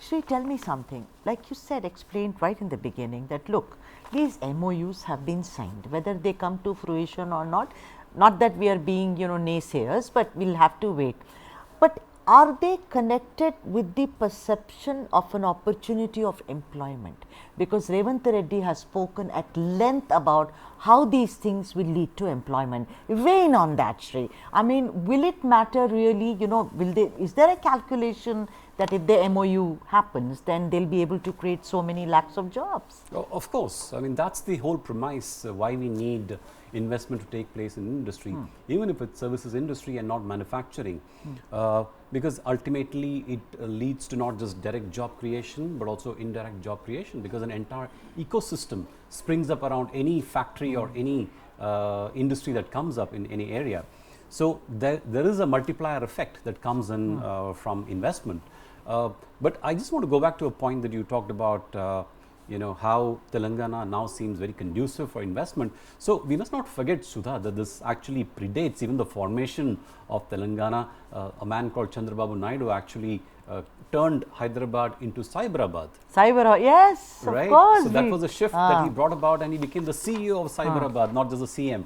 Sri, tell me something. Like you said, explained right in the beginning that look, these MOUs have been signed, whether they come to fruition or not. Not that we are being, naysayers, but we'll have to wait. But are they connected with the perception of an opportunity of employment? Because Revanth Reddy has spoken at length about how these things will lead to employment. Weigh in on that, Sri. I mean, will it matter really? Is there a calculation that if the MOU happens, then they'll be able to create so many lakhs of jobs? Oh, of course. I mean, that's the whole premise why we need investment to take place in industry, even if it's services industry and not manufacturing. Because ultimately it leads to not just direct job creation, but also indirect job creation, because an entire ecosystem springs up around any factory or any industry that comes up in any area. So there is a multiplier effect that comes in from investment. But I just want to go back to a point that you talked about, how Telangana now seems very conducive for investment. So we must not forget, Sudha, that this actually predates even the formation of Telangana. A man called Chandrababu Naidu actually turned Hyderabad into Cyberabad. Yes, right? Of course. So that was a shift that he brought about, and he became the CEO of Cyberabad, not just the CM.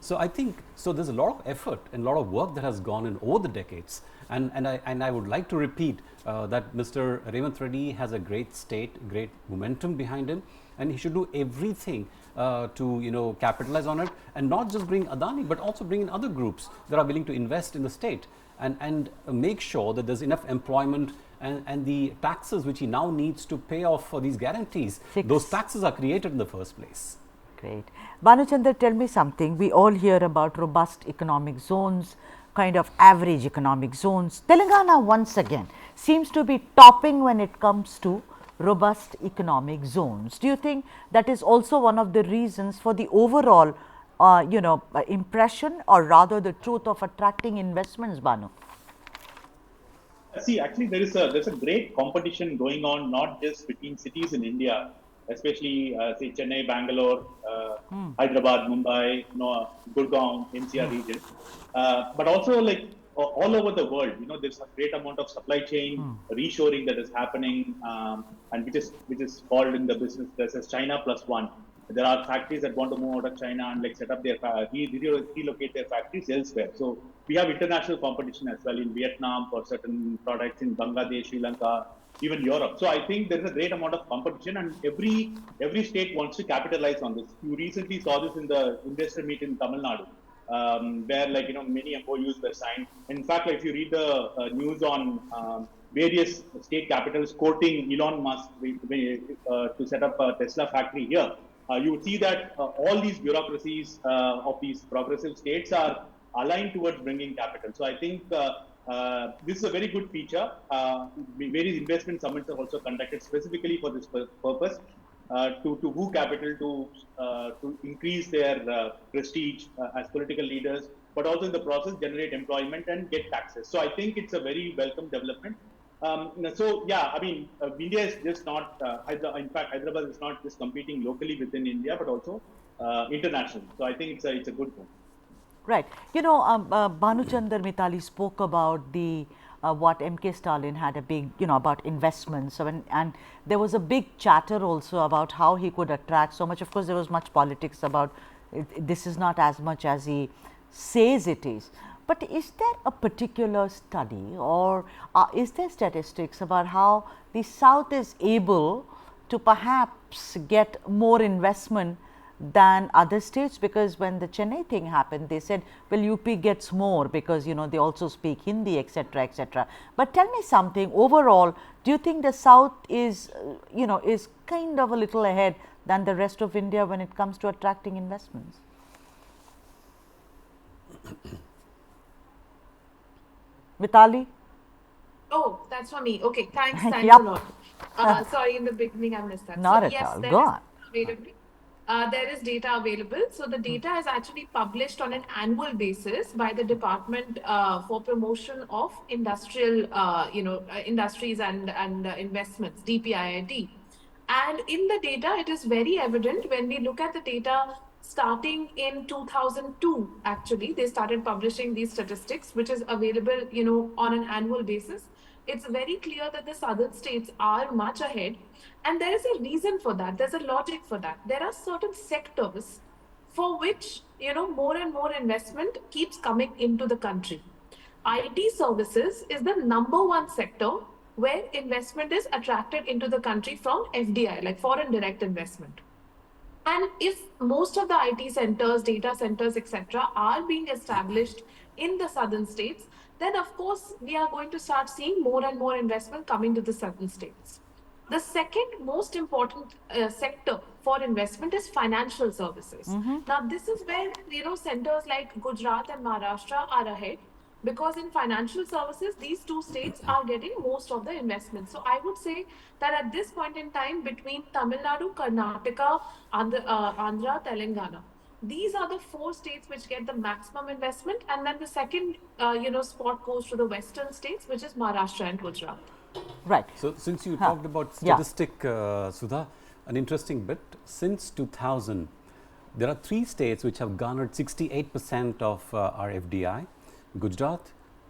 So I think, there's a lot of effort and a lot of work that has gone in over the decades. And I would like to repeat that Mr. Revanth Reddy has a great state, great momentum behind him, and he should do everything to capitalize on it, and not just bring Adani, but also bring in other groups that are willing to invest in the state, and make sure that there's enough employment, and the taxes which he now needs to pay off for these guarantees, those taxes are created in the first place. Great. Bhanuchandra, tell me something. We all hear about robust economic zones, kind of average economic zones. Telangana once again seems to be topping when it comes to robust economic zones. Do you think that is also one of the reasons for the overall impression, or rather the truth of attracting investments, Bhanu? See, actually, there's a great competition going on, not just between cities in India, especially say Chennai, Bangalore, Hyderabad, Mumbai, Gurgaon, NCR region, but also like all over the world. There's a great amount of supply chain reshoring that is happening, and which is called in the business as China plus one. There are factories that want to move out of China and like set up their relocate their factories elsewhere. So we have international competition as well in Vietnam for certain products, in Bangladesh, Sri Lanka, even Europe. So I think there is a great amount of competition, and every state wants to capitalize on this. You recently saw this in the investor meet in Tamil Nadu, where many MOUs were signed. In fact, if you read the news on various state capitals courting Elon Musk to set up a Tesla factory here, you would see that all these bureaucracies of these progressive states are aligned towards bringing capital. So I think this is a very good feature. Various investment summits are also conducted specifically for this purpose, to woo capital, to increase their prestige as political leaders, but also in the process generate employment and get taxes. So I think it's a very welcome development. India is just not, in fact, Hyderabad is not just competing locally within India, but also internationally. So I think it's a good move. Right. Bhanuchandra Mitali spoke about the what M.K. Stalin had a big, about investments. So and there was a big chatter also about how he could attract so much. Of course, there was much politics about this is not as much as he says it is. But is there a particular study, or is there statistics about how the South is able to perhaps get more investment than other states? Because when the Chennai thing happened, they said, well, UP gets more because they also speak Hindi, etc., etc. But tell me something overall. Do you think the South is is kind of a little ahead than the rest of India when it comes to attracting investments? Mitali? Oh, that's for me. Okay, thanks Yep. a lot. Sorry, in the beginning I missed that. Not So at yes, all. there Go is on. available. There is data available. So the data is actually published on an annual basis by the Department for Promotion of Industrial, Industries and Investments, DPIIT. And in the data, it is very evident when we look at the data starting in 2002. Actually, they started publishing these statistics, which is available, on an annual basis. it's very clear that the southern states are much ahead. And there is a reason for that. There's a logic for that. There are certain sectors for which, more and more investment keeps coming into the country. IT services is the number one sector where investment is attracted into the country from FDI, like foreign direct investment. And if most of the IT centers, data centers, etc., are being established in the southern states, then of course we are going to start seeing more and more investment coming to the southern states. The second most important sector for investment is financial services. Now, this is where centers like Gujarat and Maharashtra are ahead, because in financial services these two states are getting most of the investment. So I would say that at this point in time, between Tamil Nadu, Karnataka, Andhra, Telangana, these are the four states which get the maximum investment, and then the second spot goes to the western states, which is Maharashtra and Gujarat. Right. So, since you talked about Yeah. statistic, Sudha, an interesting bit, since 2000, there are 3 states which have garnered 68% of our FDI: Gujarat,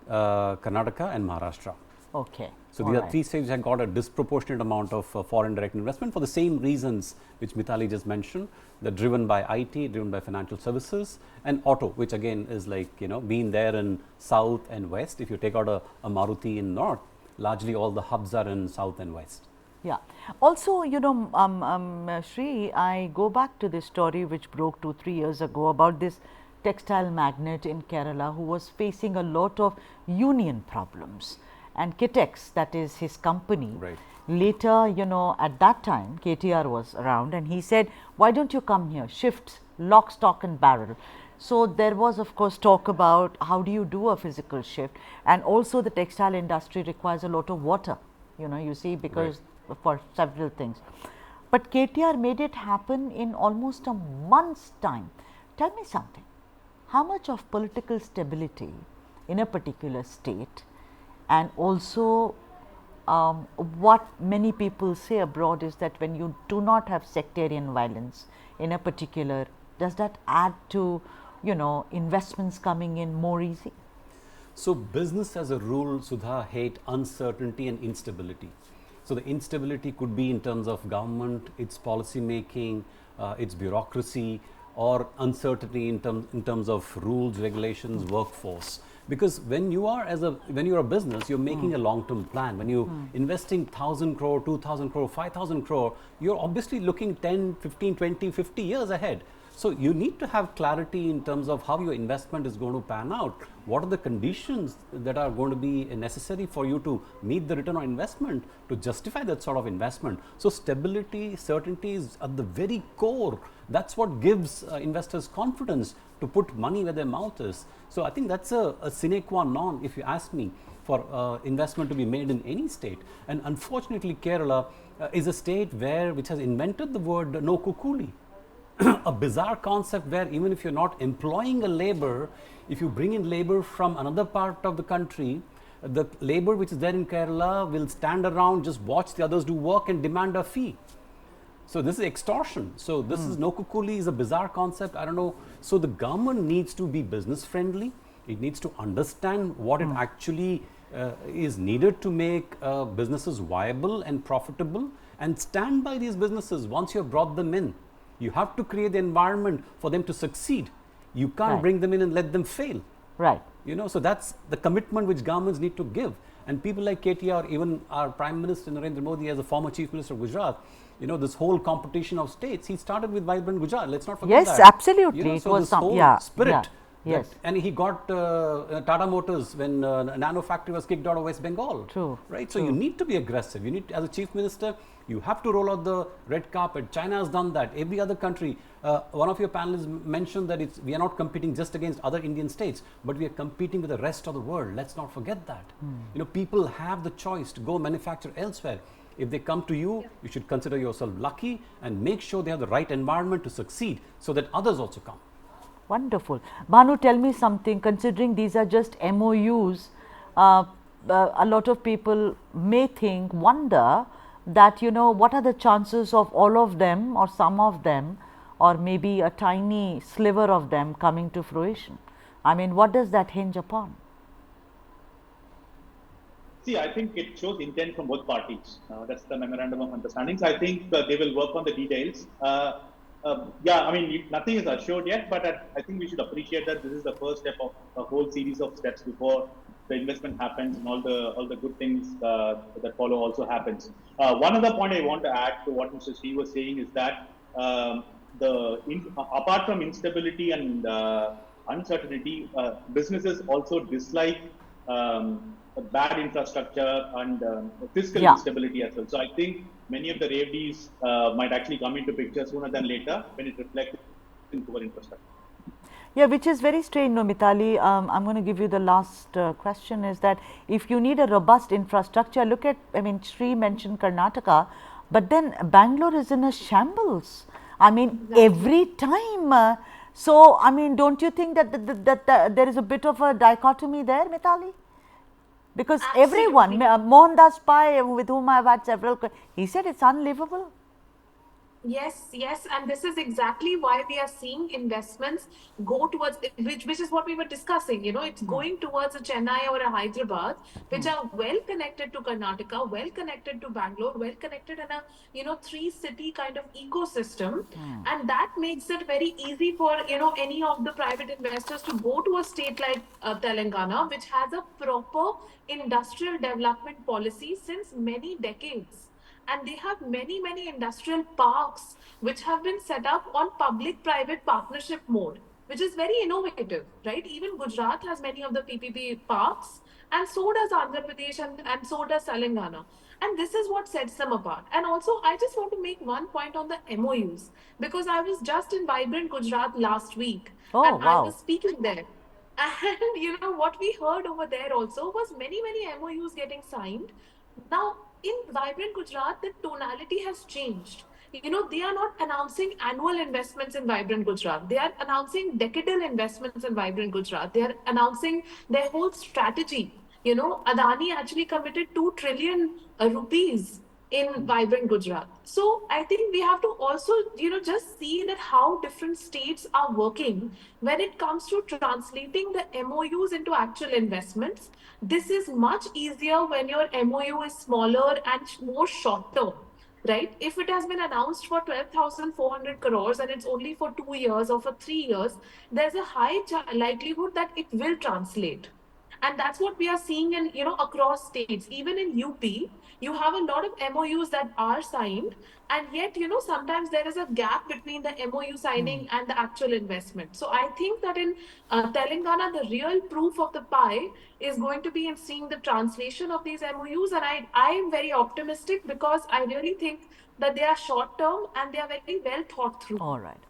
Karnataka and Maharashtra. Okay. So, All these are right. 3 states which have got a disproportionate amount of foreign direct investment for the same reasons which Mitali just mentioned, that driven by IT, driven by financial services, and auto, which again is like, being there in south and west. If you take out a Maruti in north, largely all the hubs are in south and west. Yeah. Also, Shri, I go back to this story which broke 2-3 years ago about this textile magnate in Kerala who was facing a lot of union problems, and Kitex, that is his company. Right. Later, at that time KTR was around and he said, why don't you come here, shift lock, stock and barrel. So, there was of course talk about how do you do a physical shift, and also the textile industry requires a lot of water, you see, because for several things. But KTR made it happen in almost a month's time. Tell me something, how much of political stability in a particular state, and also what many people say abroad is that when you do not have sectarian violence in a particular, does that add to investments coming in more easy? So, business as a rule, Sudha, hate uncertainty and instability. So, the instability could be in terms of government, its policy making, its bureaucracy, or uncertainty in terms of rules, regulations, workforce. Because when you are when you're a business, you're making a long-term plan. When you're investing 1,000 crore, 2,000 crore, 5,000 crore, you're obviously looking 10, 15, 20, 50 years ahead. So, you need to have clarity in terms of how your investment is going to pan out. What are the conditions that are going to be necessary for you to meet the return on investment to justify that sort of investment. So, stability, certainty is at the very core. That's what gives investors confidence to put money where their mouth is. So, I think that's a sine qua non, if you ask me, for investment to be made in any state. And unfortunately, Kerala is a state which has invented the word no kukuli. A bizarre concept where even if you're not employing a labor, if you bring in labor from another part of the country, the labor which is there in Kerala will stand around, just watch the others do work and demand a fee. So, this is extortion. So, this is no kukuli is a bizarre concept. I don't know. So, the government needs to be business friendly. It needs to understand what it actually is needed to make businesses viable and profitable, and stand by these businesses once you have brought them in. You have to create the environment for them to succeed. You can't bring them in and let them fail. Right. So that's the commitment which governments need to give. And people like KTR, even our Prime Minister Narendra Modi, as a former Chief Minister of Gujarat, this whole competition of states, he started with Vibrant Gujarat. Let's not forget that. Yes, absolutely. It So was this some whole spirit. Yeah. Yes. And he got Tata Motors when Nano factory was kicked out of West Bengal. True. Right. So you need to be aggressive. You need, as a chief minister, you have to roll out the red carpet. China has done that. Every other country. One of your panelists mentioned that we are not competing just against other Indian states, but we are competing with the rest of the world. Let's not forget that. People have the choice to go manufacture elsewhere. If they come to you, you should consider yourself lucky and make sure they have the right environment to succeed, so that others also come. Wonderful. Bhanu, tell me something, considering these are just MOUs, a lot of people may wonder that, what are the chances of all of them or some of them, or maybe a tiny sliver of them coming to fruition? I mean, what does that hinge upon? See, I think it shows intent from both parties. That's the memorandum of understanding. So I think they will work on the details. Yeah, I mean, nothing is assured yet, but I think we should appreciate that this is the first step of a whole series of steps before the investment happens and all the good things that follow also happens. One other point I want to add to what Mr. Sri was saying is that apart from instability and uncertainty, businesses also dislike bad infrastructure and fiscal instability as well. So I think many of the revenues might actually come into picture sooner than later when it reflects in poor infrastructure. Yeah, which is very strange, no, Mitali. I'm going to give you the last question is that if you need a robust infrastructure, look at, I mean, Sri mentioned Karnataka, but then Bangalore is in a shambles. I mean, every time. So, I mean, don't you think that there is a bit of a dichotomy there, Mitali? Because everyone, Mohandas Pai, with whom I have had several, he said it's unlivable. Yes, yes, and this is exactly why we are seeing investments go towards which is what we were discussing. You know, it's going towards a Chennai or a Hyderabad, which are well connected to Karnataka, well connected to Bangalore, well connected in a 3-city kind of ecosystem, and that makes it very easy for any of the private investors to go to a state like Telangana, which has a proper industrial development policy since many decades. And they have many industrial parks which have been set up on public private partnership mode, which is very innovative, right? Even Gujarat has many of the PPP parks, and so does Andhra Pradesh, and so does Telangana. And this is what sets them apart. And also, I just want to make one point on the MOUs, because I was just in Vibrant Gujarat last week, and I was speaking there. And what we heard over there also was many MOUs getting signed. Now, in Vibrant Gujarat, the tonality has changed. They are not announcing annual investments in Vibrant Gujarat. They are announcing decadal investments in Vibrant Gujarat. They are announcing their whole strategy. Adani actually committed 2 trillion rupees in Vibrant Gujarat. So I think we have to also, just see that how different states are working when it comes to translating the MOUs into actual investments. This is much easier when your MOU is smaller and more short term, right? If it has been announced for 12,400 crores and it's only for 2 years or for 3 years, there's a high likelihood that it will translate. And that's what we are seeing in across states. Even in UP, you have a lot of MOUs that are signed, and yet sometimes there is a gap between the MOU signing and the actual investment. So I think that in Telangana, the real proof of the pie is going to be in seeing the translation of these MOUs, and I am very optimistic because I really think that they are short term and they are very well thought through. All right.